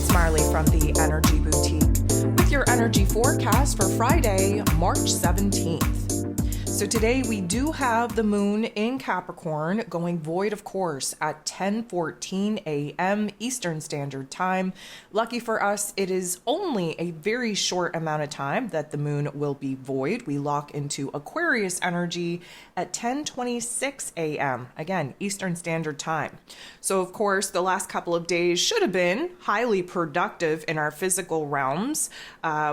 it's Marley from the Energy Boutique with your energy forecast for Friday, March 17th. So today we do have the moon in Capricorn going void, of course, at 10:14 a.m. Eastern Standard Time. Lucky for us, it is only a very short amount of time that the moon will be void. We lock into Aquarius energy at 10:26 a.m. again, Eastern Standard Time. So of course, the last couple of days should have been highly productive in our physical realms.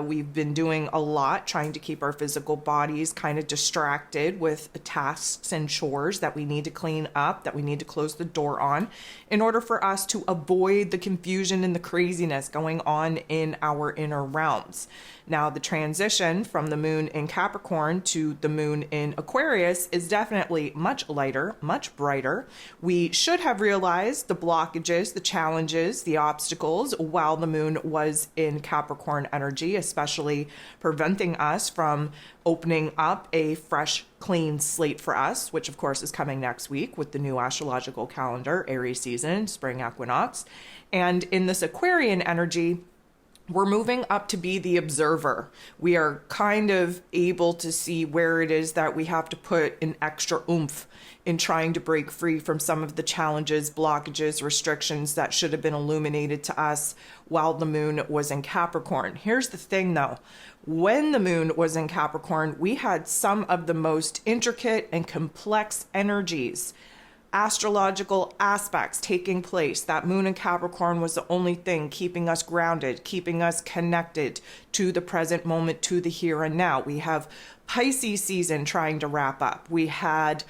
We've been doing a lot trying to keep our physical bodies kind of distracted with tasks and chores that we need to clean up, that we need to close the door on, in order for us to avoid the confusion and the craziness going on in our inner realms. Now, the transition from the moon in Capricorn to the moon in Aquarius is definitely much lighter, much brighter. We should have realized the blockages, the challenges, the obstacles while the moon was in Capricorn energy, especially preventing us from opening up a fresh, clean slate for us, which of course is coming next week with the new astrological calendar, Aries season, spring equinox. And in this Aquarian energy, we're moving up to be the observer. We are kind of able to see where it is that we have to put an extra oomph in trying to break free from some of the challenges, blockages, restrictions that should have been illuminated to us while the moon was in Capricorn. Here's the thing though, when the moon was in Capricorn, we had some of the most intricate and complex energies, astrological aspects taking place. That moon in Capricorn was the only thing keeping us grounded, keeping us connected to the present moment, to the here and now. We have Pisces season trying to wrap up. We had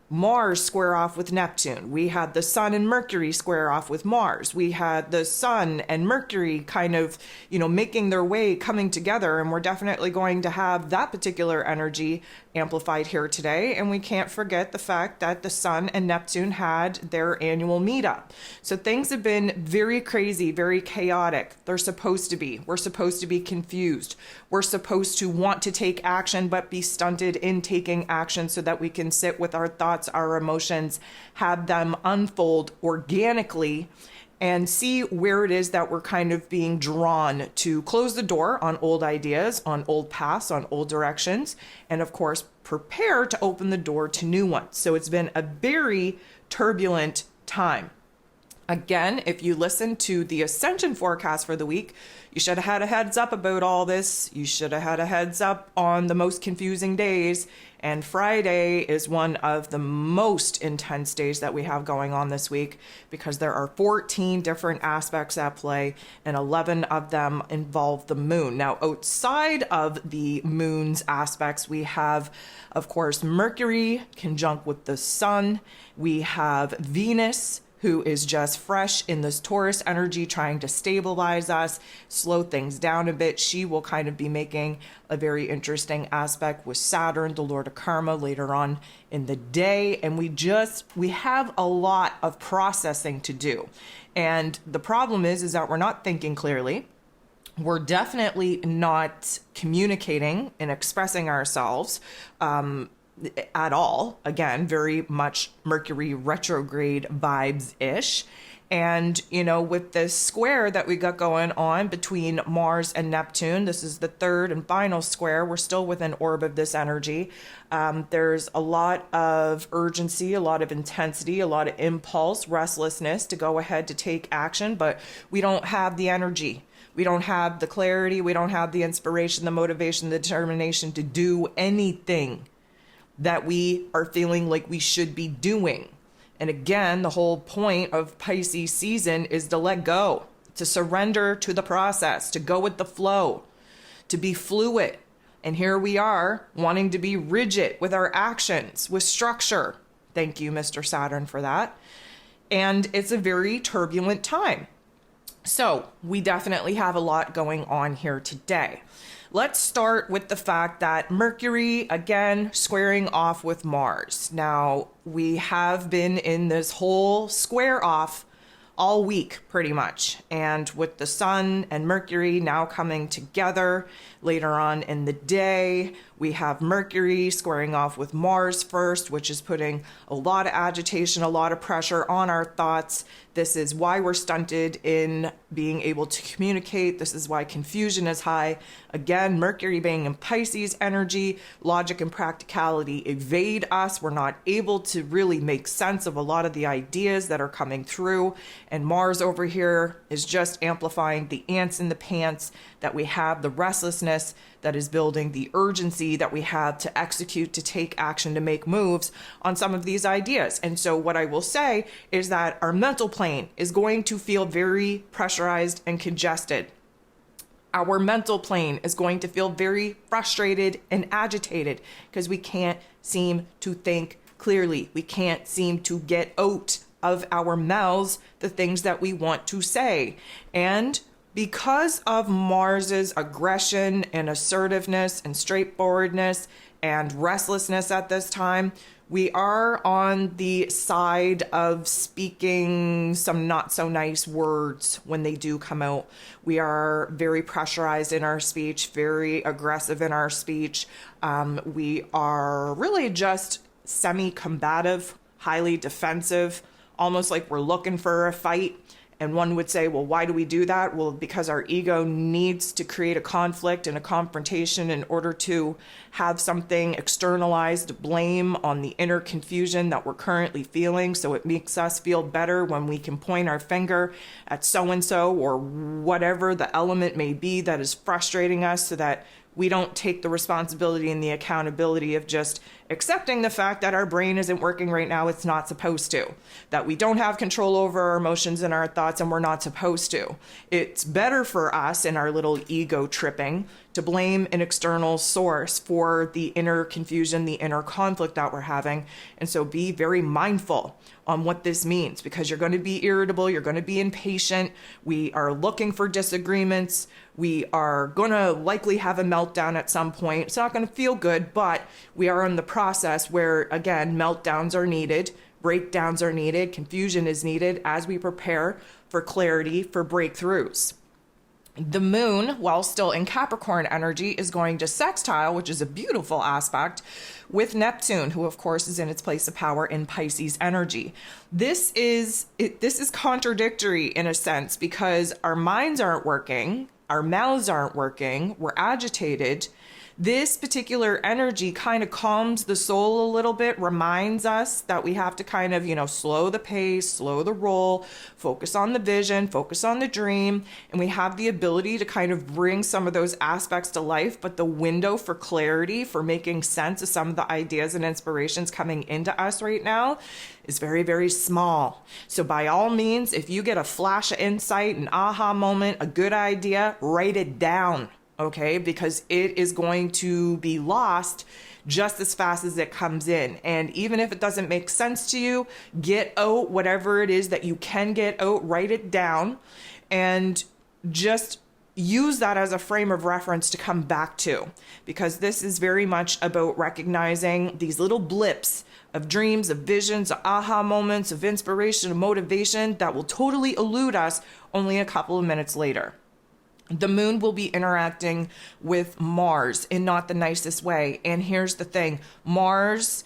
Mars square off with Neptune. We had the Sun and Mercury square off with Mars. We had the Sun and Mercury kind of, making their way, coming together. And we're definitely going to have that particular energy amplified here today. And we can't forget the fact that the Sun and Neptune had their annual meetup. So things have been very crazy, very chaotic. They're supposed to be. We're supposed to be confused. We're supposed to want to take action, but be stunted in taking action so that we can sit with our thoughts, our emotions, have them unfold organically, and see where it is that we're kind of being drawn to close the door on old ideas, on old paths, on old directions, and of course, prepare to open the door to new ones. So it's been a very turbulent time. Again, if you listen to the ascension forecast for the week, you should have had a heads up about all this. You should have had a heads up on the most confusing days. And Friday is one of the most intense days that we have going on this week because there are 14 different aspects at play and 11 of them involve the moon. Now, outside of the moon's aspects, we have, of course, Mercury conjunct with the Sun. We have Venus, who is just fresh in this Taurus energy, trying to stabilize us, slow things down a bit. She will kind of be making a very interesting aspect with Saturn, the Lord of Karma, later on in the day. And we have a lot of processing to do. And the problem is that we're not thinking clearly. We're definitely not communicating and expressing ourselves at all. Again, very much Mercury retrograde vibes-ish. And, with this square that we got going on between Mars and Neptune, this is the third and final square. We're still within orb of this energy. There's a lot of urgency, a lot of intensity, a lot of impulse, restlessness to go ahead to take action, but we don't have the energy. We don't have the clarity. We don't have the inspiration, the motivation, the determination to do anything that we are feeling like we should be doing. And again, the whole point of Pisces season is to let go, to surrender to the process, to go with the flow, to be fluid. And here we are wanting to be rigid with our actions, with structure. Thank you, Mr. Saturn, for that. And it's a very turbulent time. So we definitely have a lot going on here today. Let's start with the fact that Mercury, again, squaring off with Mars. Now, we have been in this whole square off all week pretty much. And with the Sun and Mercury now coming together later on in the day, we have Mercury squaring off with Mars first, which is putting a lot of agitation, a lot of pressure on our thoughts. This is why we're stunted in being able to communicate. This is why confusion is high. Again, Mercury being in Pisces energy, logic and practicality evade us. We're not able to really make sense of a lot of the ideas that are coming through. And Mars over here is just amplifying the ants in the pants that we have, the restlessness that is building, the urgency that we have to execute, to take action, to make moves on some of these ideas. And so what I will say is that our mental plane is going to feel very pressurized and congested. Our mental plane is going to feel very frustrated and agitated because we can't seem to think clearly. We can't seem to get out of our mouths the things that we want to say. And because of Mars's aggression and assertiveness and straightforwardness and restlessness at this time, we are on the side of speaking some not so nice words when they do come out. We are very pressurized in our speech, very aggressive in our speech. We are really just semi-combative, highly defensive, almost like we're looking for a fight. And one would say, well, why do we do that? Well, because our ego needs to create a conflict and a confrontation in order to have something externalized, blame on the inner confusion that we're currently feeling. So it makes us feel better when we can point our finger at so-and-so or whatever the element may be that is frustrating us, so that we don't take the responsibility and the accountability of just accepting the fact that our brain isn't working right now. It's not supposed to. That we don't have control over our emotions and our thoughts, and we're not supposed to. It's better for us in our little ego tripping to blame an external source for the inner confusion, the inner conflict that we're having. And so be very mindful on what this means, because you're going to be irritable, you're going to be impatient. We are looking for disagreements. We are going to likely have a meltdown at some point. It's not going to feel good, but we are in the process where, again, meltdowns are needed, breakdowns are needed, confusion is needed as we prepare for clarity, for breakthroughs. The moon, while still in Capricorn energy, is going to sextile, which is a beautiful aspect, with Neptune, who of course is in its place of power in Pisces energy. This is contradictory in a sense, because our minds aren't working, our mouths aren't working, we're agitated. This particular energy kind of calms the soul a little bit, reminds us that we have to kind of, slow the pace, slow the roll, focus on the vision, focus on the dream. And we have the ability to kind of bring some of those aspects to life. But the window for clarity, for making sense of some of the ideas and inspirations coming into us right now is very, very small. So by all means, if you get a flash of insight, an aha moment, a good idea, write it down. Okay, because it is going to be lost just as fast as it comes in. And even if it doesn't make sense to you, get out whatever it is that you can get out, write it down, and just use that as a frame of reference to come back to. Because this is very much about recognizing these little blips of dreams, of visions, of aha moments, of inspiration, of motivation that will totally elude us only a couple of minutes later. The moon will be interacting with Mars in not the nicest way. And here's the thing, Mars,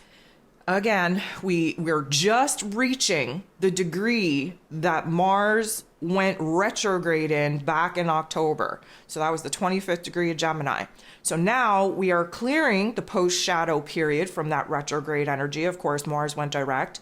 again, we're just reaching the degree that Mars went retrograde in back in October. So that was the 25th degree of Gemini. So now we are clearing the post-shadow period from that retrograde energy. Of course, Mars went direct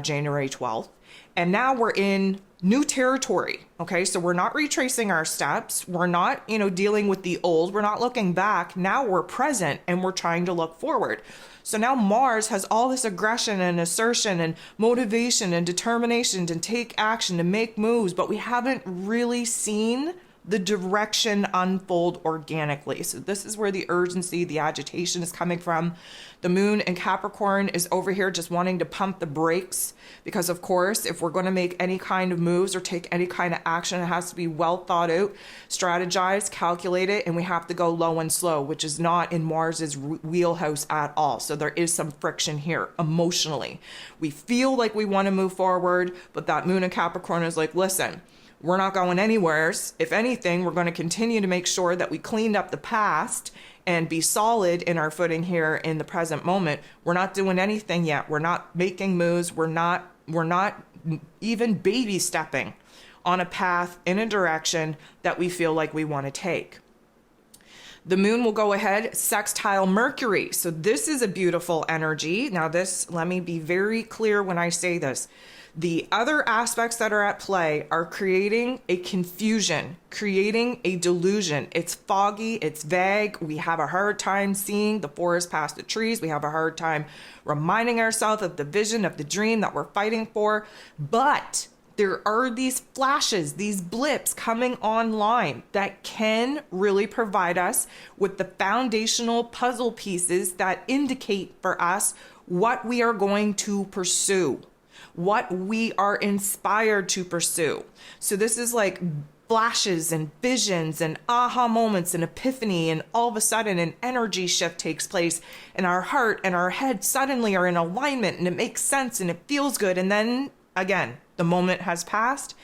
January 12th. And now we're in new territory. Okay, so we're not retracing our steps. We're not, dealing with the old. We're not looking back. Now we're present and we're trying to look forward. So now Mars has all this aggression and assertion and motivation and determination to take action, to make moves, but we haven't really seen the direction unfold organically. So this is where the urgency, the agitation is coming from. The moon in Capricorn is over here just wanting to pump the brakes because, of course, if we're going to make any kind of moves or take any kind of action, it has to be well thought out, strategized, calculated, and we have to go low and slow, which is not in Mars's wheelhouse at all. So there is some friction here emotionally. We feel like we want to move forward, but that moon in Capricorn is like, listen, we're not going anywhere. If anything, we're going to continue to make sure that we cleaned up the past and be solid in our footing here in the present moment. We're not doing anything yet. We're not making moves. We're not even baby stepping on a path in a direction that we feel like we want to take. The moon will go ahead, sextile Mercury. So this is a beautiful energy. Now this, let me be very clear when I say this. The other aspects that are at play are creating a confusion, creating a delusion. It's foggy, it's vague. We have a hard time seeing the forest past the trees. We have a hard time reminding ourselves of the vision, of the dream that we're fighting for. But there are these flashes, these blips coming online that can really provide us with the foundational puzzle pieces that indicate for us what we are going to pursue, what we are inspired to pursue. So this is like flashes and visions and aha moments and epiphany, and all of a sudden an energy shift takes place and our heart and our head suddenly are in alignment and it makes sense and it feels good. And then again, the moment has passed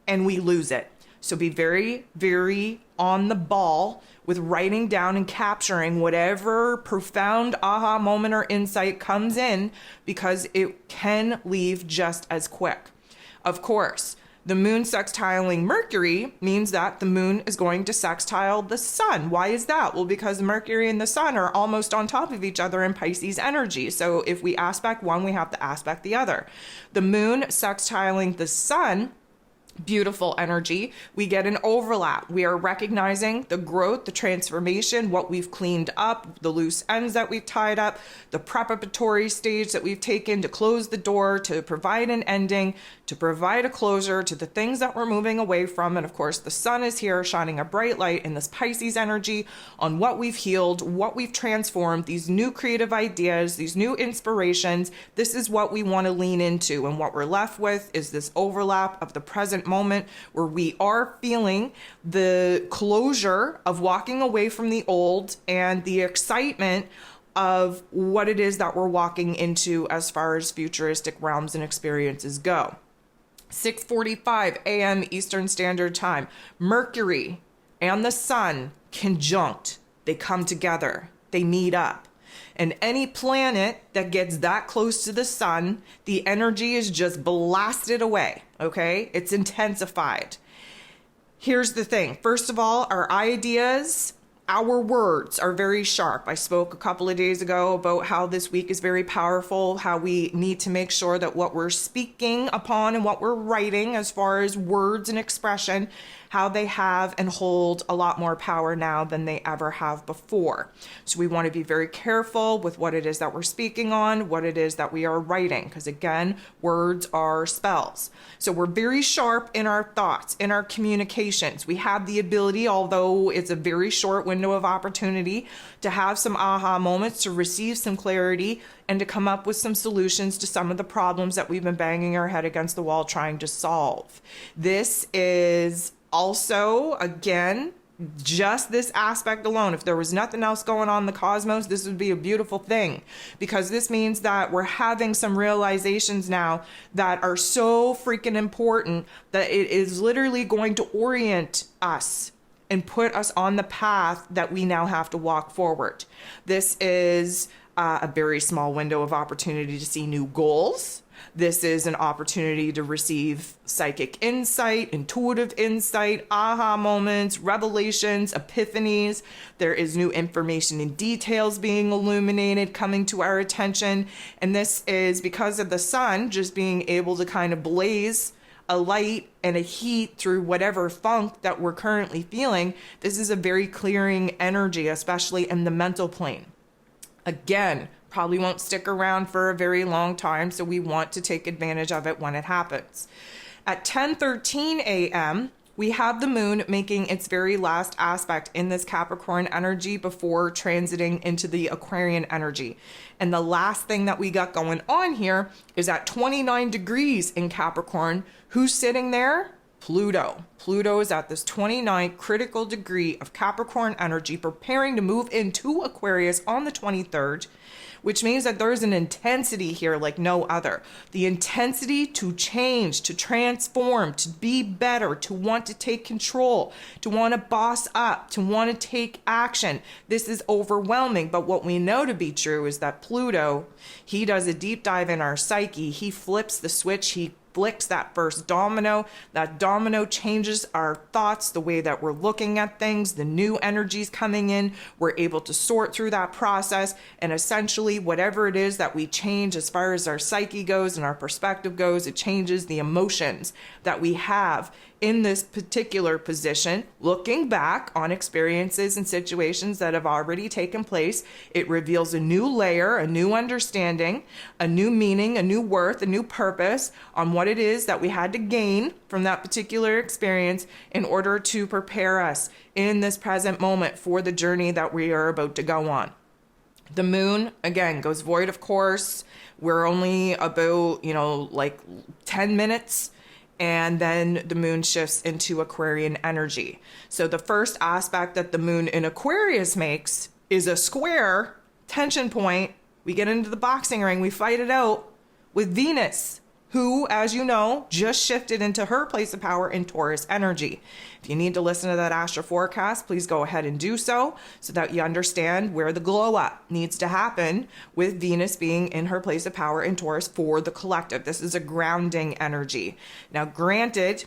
and we lose it. So be very, very on the ball with writing down and capturing whatever profound aha moment or insight comes in, because it can leave just as quick. Of course, the moon sextiling Mercury means that the moon is going to sextile the sun. Why is that? Well, because Mercury and the sun are almost on top of each other in Pisces energy. So if we aspect one, we have to aspect the other. The moon sextiling the sun, beautiful energy. We get an overlap. We are recognizing the growth, the transformation, what we've cleaned up, the loose ends that we've tied up, the preparatory stage that we've taken to close the door, to provide an ending, to provide a closure to the things that we're moving away from. And of course, the sun is here shining a bright light in this Pisces energy on what we've healed, what we've transformed, these new creative ideas, these new inspirations. This is what we want to lean into. And what we're left with is this overlap of the present moment where we are feeling the closure of walking away from the old and the excitement of what it is that we're walking into as far as futuristic realms and experiences go. 6:45 a.m. Eastern Standard Time. Mercury and the sun conjunct. They come together. They meet up. And any planet that gets that close to the sun, the energy is just blasted away, okay? It's intensified. Here's the thing. First of all, our ideas, our words are very sharp. I spoke a couple of days ago about how this week is very powerful, how we need to make sure that what we're speaking upon and what we're writing as far as words and expression, how they have and hold a lot more power now than they ever have before. So we want to be very careful with what it is that we're speaking on, what it is that we are writing, because again, words are spells. So we're very sharp in our thoughts, in our communications. We have the ability, although it's a very short window of opportunity, to have some aha moments, to receive some clarity, and to come up with some solutions to some of the problems that we've been banging our head against the wall trying to solve. This is also, again, just this aspect alone. If there was nothing else going on in the cosmos, this would be a beautiful thing, because this means that we're having some realizations now that are so freaking important that it is literally going to orient us and put us on the path that we now have to walk forward. This is a very small window of opportunity to see new goals. This is an opportunity to receive psychic insight, intuitive insight, aha moments, revelations, epiphanies. There is new information and details being illuminated, coming to our attention. And this is because of the sun just being able to kind of blaze a light and a heat through whatever funk that we're currently feeling. This is a very clearing energy, especially in the mental plane. Again, probably won't stick around for a very long time, so we want to take advantage of it when it happens. At 10:13 a.m., we have the moon making its very last aspect in this Capricorn energy before transiting into the Aquarian energy. And the last thing that we got going on here is at 29 degrees in Capricorn. Who's sitting there? Pluto. Pluto is at this 29th critical degree of Capricorn energy, preparing to move into Aquarius on the 23rd, which means that there's an intensity here like no other. The intensity to change, to transform, to be better, to want to take control, to want to boss up, to want to take action. This is overwhelming. But what we know to be true is that Pluto, he does a deep dive in our psyche. He flips the switch. He flicks that first domino. That domino changes our thoughts, the way that we're looking at things, the new energies coming in. We're able to sort through that process, and essentially whatever it is that we change as far as our psyche goes and our perspective goes, it changes the emotions that we have in this particular position. Looking back on experiences and situations that have already taken place, it reveals a new layer, a new understanding, a new meaning, a new worth, a new purpose on what it is that we had to gain from that particular experience in order to prepare us in this present moment for the journey that we are about to go on. The moon, again, goes void, of course. We're only about, like 10 minutes, and then the moon shifts into Aquarian energy. So the first aspect that the moon in Aquarius makes is a square tension point. We get into the boxing ring, we fight it out with Venus, who, as you know, just shifted into her place of power in Taurus energy. If you need to listen to that astro forecast, please go ahead and do so that you understand where the glow up needs to happen with Venus being in her place of power in Taurus for the collective. This is a grounding energy. Now, granted,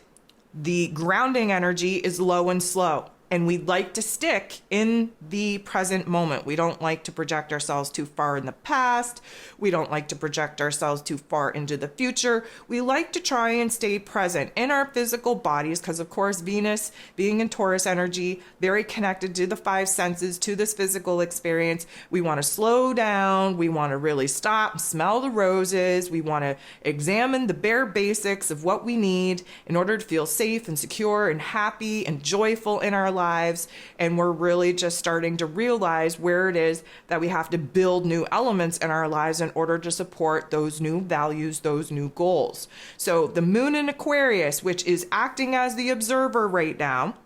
the grounding energy is low and slow, and we like to stick in the present moment. We don't like to project ourselves too far in the past. We don't like to project ourselves too far into the future. We like to try and stay present in our physical bodies because, of course, Venus being in Taurus energy, very connected to the five senses, to this physical experience. We want to slow down. We want to really stop, smell the roses. We want to examine the bare basics of what we need in order to feel safe and secure and happy and joyful in our lives. And we're really just starting to realize where it is that we have to build new elements in our lives in order to support those new values, those new goals. So the moon in Aquarius, which is acting as the observer right now,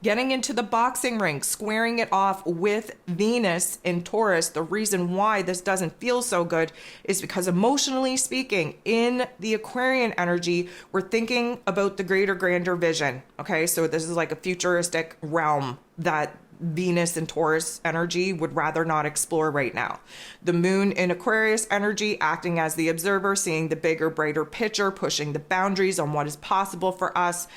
getting into the boxing ring, squaring it off with Venus in Taurus. The reason why this doesn't feel so good is because, emotionally speaking, in the Aquarian energy, we're thinking about the greater, grander vision. Okay, so this is like a futuristic realm that Venus and Taurus energy would rather not explore right now. The moon in Aquarius energy acting as the observer, seeing the bigger, brighter picture, pushing the boundaries on what is possible for us.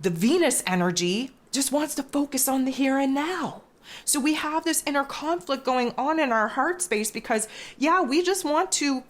The Venus energy just wants to focus on the here and now. So we have this inner conflict going on in our heart space because, we just want to,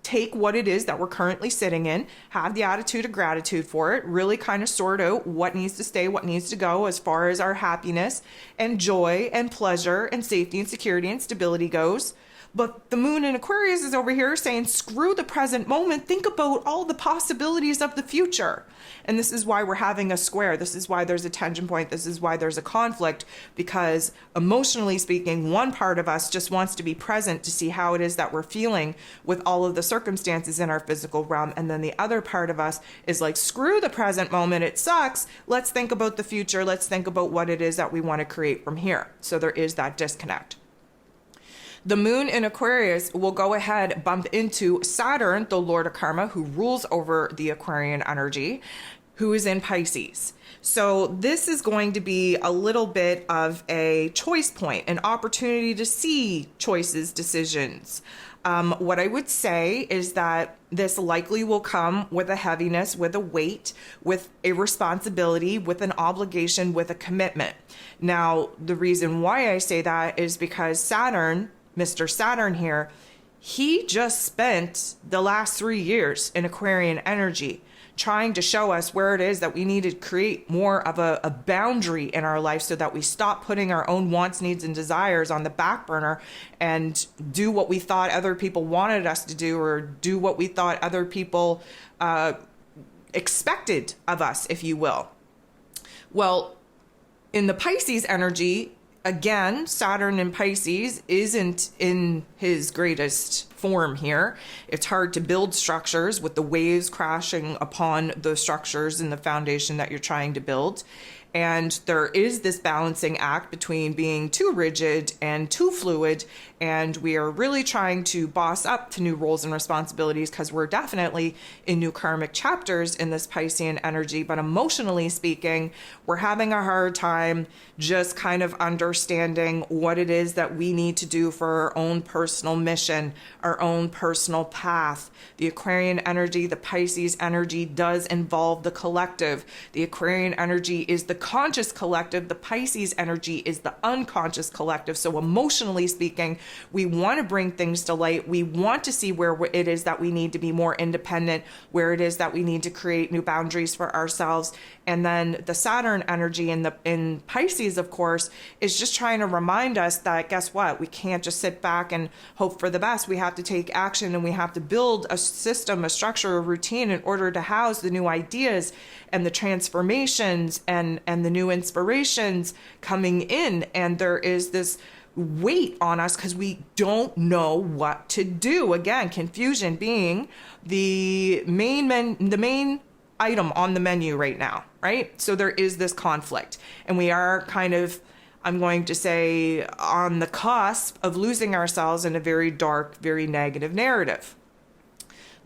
take what it is that we're currently sitting in, have the attitude of gratitude for it, really kind of sort out what needs to stay, what needs to go as far as our happiness and joy and pleasure and safety and security and stability goes. But the moon in Aquarius is over here saying, screw the present moment. Think about all the possibilities of the future. And this is why we're having a square. This is why there's a tension point. This is why there's a conflict, because emotionally speaking, one part of us just wants to be present to see how it is that we're feeling with all of the circumstances in our physical realm. And then the other part of us is like, screw the present moment. It sucks. Let's think about the future. Let's think about what it is that we want to create from here. So there is that disconnect. The moon in Aquarius will go ahead, bump into Saturn, the Lord of Karma, who rules over the Aquarian energy, who is in Pisces. So this is going to be a little bit of a choice point, an opportunity to see choices, decisions. What I would say is that this likely will come with a heaviness, with a weight, with a responsibility, with an obligation, with a commitment. Now, the reason why I say that is because Saturn, Mr. Saturn here, he just spent the last 3 years in Aquarian energy trying to show us where it is that we need to create more of a boundary in our life so that we stop putting our own wants, needs, and desires on the back burner and do what we thought other people wanted us to do, or do what we thought other people expected of us, if you will. Well, in the Pisces energy, again, Saturn in Pisces isn't in his greatest form here. It's hard to build structures with the waves crashing upon the structures and the foundation that you're trying to build. And there is this balancing act between being too rigid and too fluid. And we are really trying to boss up to new roles and responsibilities because we're definitely in new karmic chapters in this Piscean energy. But emotionally speaking, we're having a hard time just kind of understanding what it is that we need to do for our own personal mission, our own personal path. The Aquarian energy, the Pisces energy does involve the collective. The Aquarian energy is the conscious collective. The Pisces energy is the unconscious collective. So emotionally speaking, we want to bring things to light. We want to see where it is that we need to be more independent, where it is that we need to create new boundaries for ourselves. And then the Saturn energy in Pisces, of course, is just trying to remind us that, guess what? We can't just sit back and hope for the best. We have to take action, and we have to build a system, a structure, a routine in order to house the new ideas and the transformations and the new inspirations coming in. And there is this weight on us because we don't know what to do. Again, confusion being the main item on the menu right now, right? So there is this conflict, and we are kind of, I'm going to say, on the cusp of losing ourselves in a very dark, very negative narrative.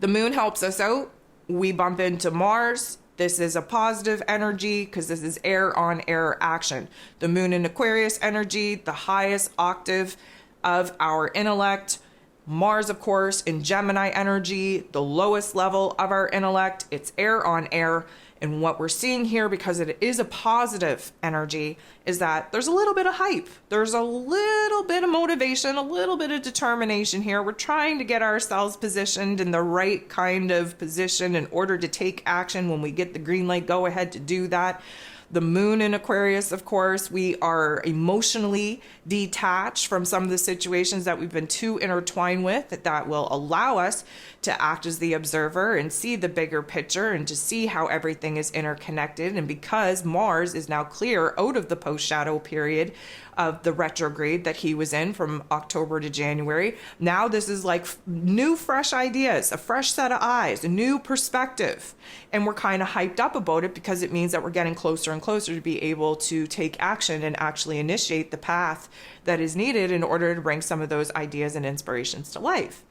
The moon helps us out. We bump into Mars. This is a positive energy because this is air on air action. The moon in Aquarius energy, the highest octave of our intellect. Mars, of course, in Gemini energy, the lowest level of our intellect. It's air on air. And what we're seeing here, because it is a positive energy, is that there's a little bit of hype. There's a little bit of motivation, a little bit of determination here. We're trying to get ourselves positioned in the right kind of position in order to take action when we get the green light, go ahead to do that. The moon in Aquarius, of course, we are emotionally detached from some of the situations that we've been too intertwined with that will allow us to act as the observer and see the bigger picture and to see how everything is interconnected. And because Mars is now clear out of the post-shadow period of the retrograde that he was in from October to January, now this is like new, fresh ideas, a fresh set of eyes, a new perspective. And we're kind of hyped up about it because it means that we're getting closer and closer to be able to take action and actually initiate the path that is needed in order to bring some of those ideas and inspirations to life.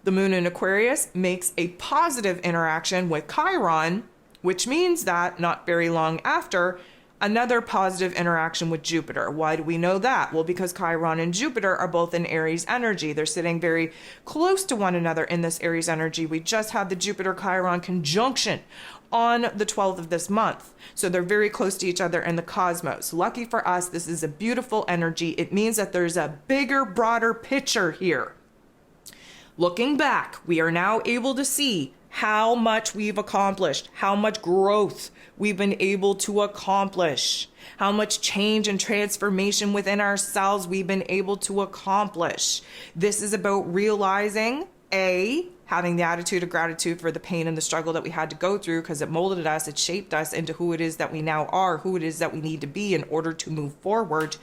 The moon in Aquarius makes a positive interaction with Chiron, which means that not very long after, another positive interaction with Jupiter. Why do we know that? Well, because Chiron and Jupiter are both in Aries energy. They're sitting very close to one another in this Aries energy. We just had the Jupiter-Chiron conjunction on the 12th of this month. So they're very close to each other in the cosmos. Lucky for us, this is a beautiful energy. It means that there's a bigger, broader picture here. Looking back, we are now able to see how much we've accomplished, how much growth we've been able to accomplish, how much change and transformation within ourselves we've been able to accomplish. This is about realizing, having the attitude of gratitude for the pain and the struggle that we had to go through because it molded us, it shaped us into who it is that we now are, who it is that we need to be in order to move forward.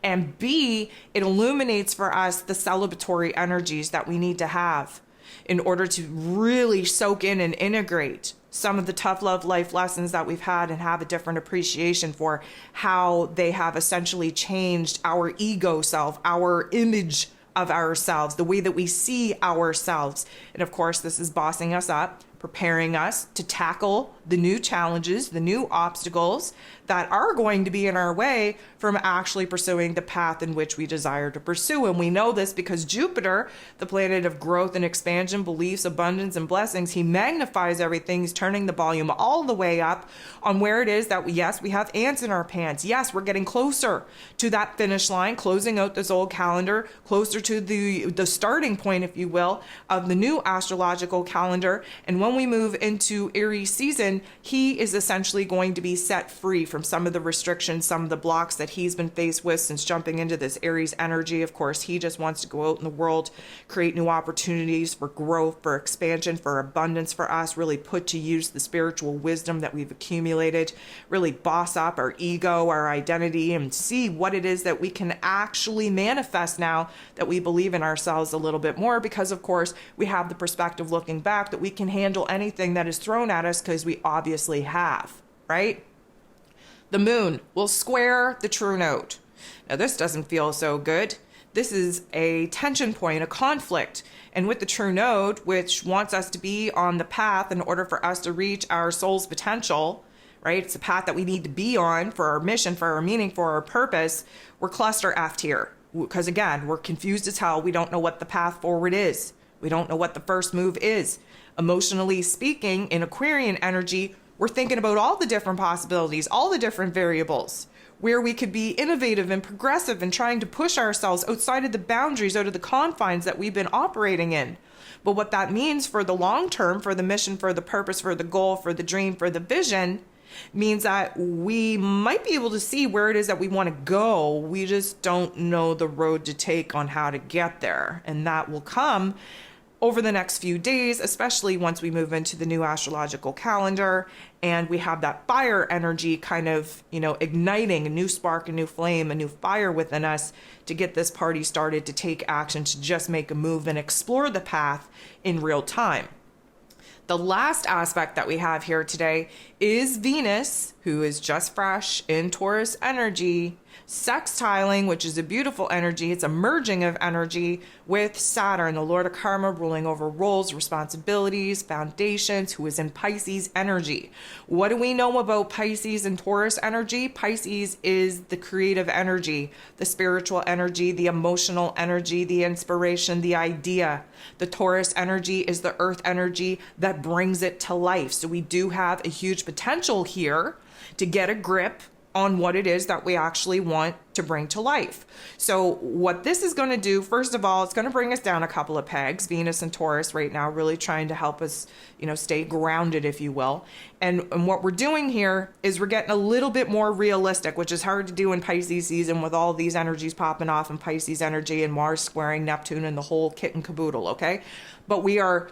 And B, it illuminates for us the celebratory energies that we need to have in order to really soak in and integrate some of the tough love life lessons that we've had and have a different appreciation for how they have essentially changed our ego self, our image of ourselves, the way that we see ourselves. And of course, this is bossing us up, preparing us to tackle the new challenges, the new obstacles that are going to be in our way from actually pursuing the path in which we desire to pursue. And we know this because Jupiter, the planet of growth and expansion, beliefs, abundance, and blessings, he magnifies everything. He's turning the volume all the way up on where it is that, yes, we have ants in our pants. Yes, we're getting closer to that finish line, closing out this old calendar, closer to the starting point, if you will, of the new astrological calendar. And when when we move into Aries season, he is essentially going to be set free from some of the restrictions, some of the blocks that he's been faced with since jumping into this Aries energy. Of course, he just wants to go out in the world, create new opportunities for growth, for expansion, for abundance for us, really put to use the spiritual wisdom that we've accumulated, really boss up our ego, our identity, and see what it is that we can actually manifest now that we believe in ourselves a little bit more, because of course we have the perspective looking back that we can handle anything that is thrown at us because we obviously have, right? The moon will square the true node. Now this doesn't feel so good. This is a tension point, a conflict. And with the true node, which wants us to be on the path in order for us to reach our soul's potential, right? It's a path that we need to be on for our mission, for our meaning, for our purpose. We're cluster F'd here. Because again, we're confused as hell. We don't know what the path forward is. We don't know what the first move is. Emotionally speaking, in Aquarian energy, we're thinking about all the different possibilities, all the different variables, where we could be innovative and progressive and trying to push ourselves outside of the boundaries, out of the confines that we've been operating in. But what that means for the long term, for the mission, for the purpose, for the goal, for the dream, for the vision, means that we might be able to see where it is that we want to go. We just don't know the road to take on how to get there. And that will come over the next few days, especially once we move into the new astrological calendar and we have that fire energy kind of, igniting a new spark, a new flame, a new fire within us to get this party started, to take action, to just make a move and explore the path in real time. The last aspect that we have here today is Venus, who is just fresh in Taurus energy, sextiling, which is a beautiful energy. It's a merging of energy with Saturn, the Lord of Karma, ruling over roles, responsibilities, foundations, who is in Pisces energy. What do we know about Pisces and Taurus energy? Pisces is the creative energy, the spiritual energy, the emotional energy, the inspiration, the idea. The Taurus energy is the earth energy that brings it to life. So we do have a huge potential here to get a grip on what it is that we actually want to bring to life. So what this is going to do, first of all, it's going to bring us down a couple of pegs. Venus and Taurus right now really trying to help us, stay grounded, if you will. And what we're doing here is we're getting a little bit more realistic, which is hard to do in Pisces season with all these energies popping off in Pisces energy and Mars squaring Neptune and the whole kit and caboodle, okay? But we are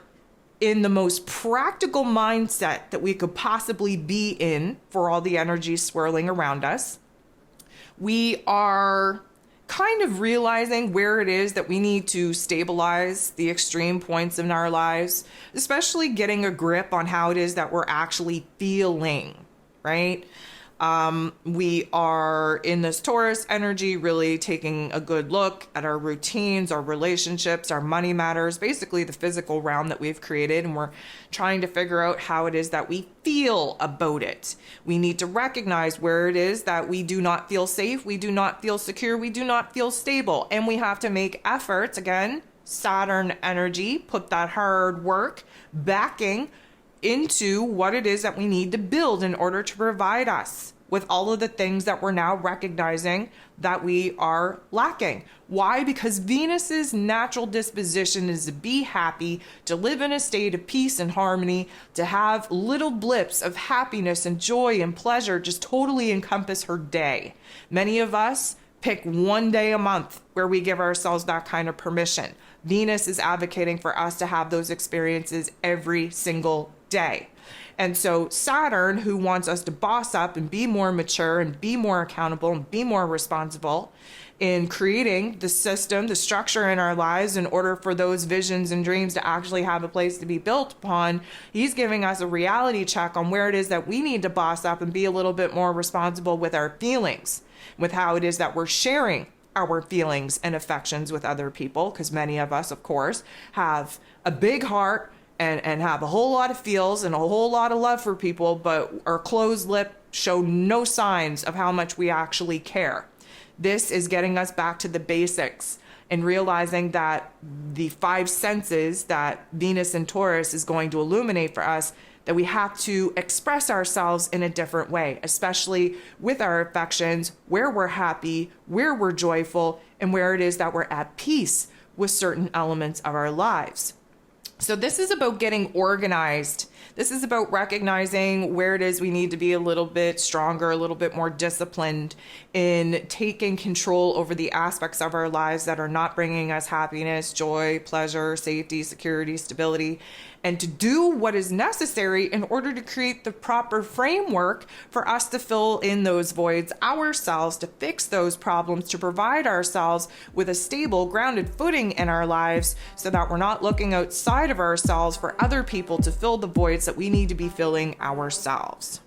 in the most practical mindset that we could possibly be in for all the energies swirling around us. We are kind of realizing where it is that we need to stabilize the extreme points in our lives, especially getting a grip on how it is that we're actually feeling, right? We are in this Taurus energy, really taking a good look at our routines, our relationships, our money matters, basically the physical realm that we've created. And we're trying to figure out how it is that we feel about it. We need to recognize where it is that we do not feel safe. We do not feel secure. We do not feel stable. And we have to make efforts, again, Saturn energy, put that hard work backing into what it is that we need to build in order to provide us with all of the things that we're now recognizing that we are lacking. Why? Because Venus's natural disposition is to be happy, to live in a state of peace and harmony, to have little blips of happiness and joy and pleasure just totally encompass her day. Many of us pick one day a month where we give ourselves that kind of permission. Venus is advocating for us to have those experiences every single day. And so Saturn, who wants us to boss up and be more mature and be more accountable and be more responsible in creating the system, the structure in our lives in order for those visions and dreams to actually have a place to be built upon, he's giving us a reality check on where it is that we need to boss up and be a little bit more responsible with our feelings, with how it is that we're sharing our feelings and affections with other people, because many of us, of course, have a big heart and have a whole lot of feels and a whole lot of love for people, but our closed lip show no signs of how much we actually care. This is getting us back to the basics and realizing that the five senses that Venus and Taurus is going to illuminate for us, that we have to express ourselves in a different way, especially with our affections, where we're happy, where we're joyful, and where it is that we're at peace with certain elements of our lives. So this is about getting organized This is about recognizing where it is we need to be a little bit stronger, a little bit more disciplined in taking control over the aspects of our lives that are not bringing us happiness, joy, pleasure, safety, security, stability, and to do what is necessary in order to create the proper framework for us to fill in those voids ourselves, to fix those problems, to provide ourselves with a stable, grounded footing in our lives so that we're not looking outside of ourselves for other people to fill the voids that we need to be filling ourselves.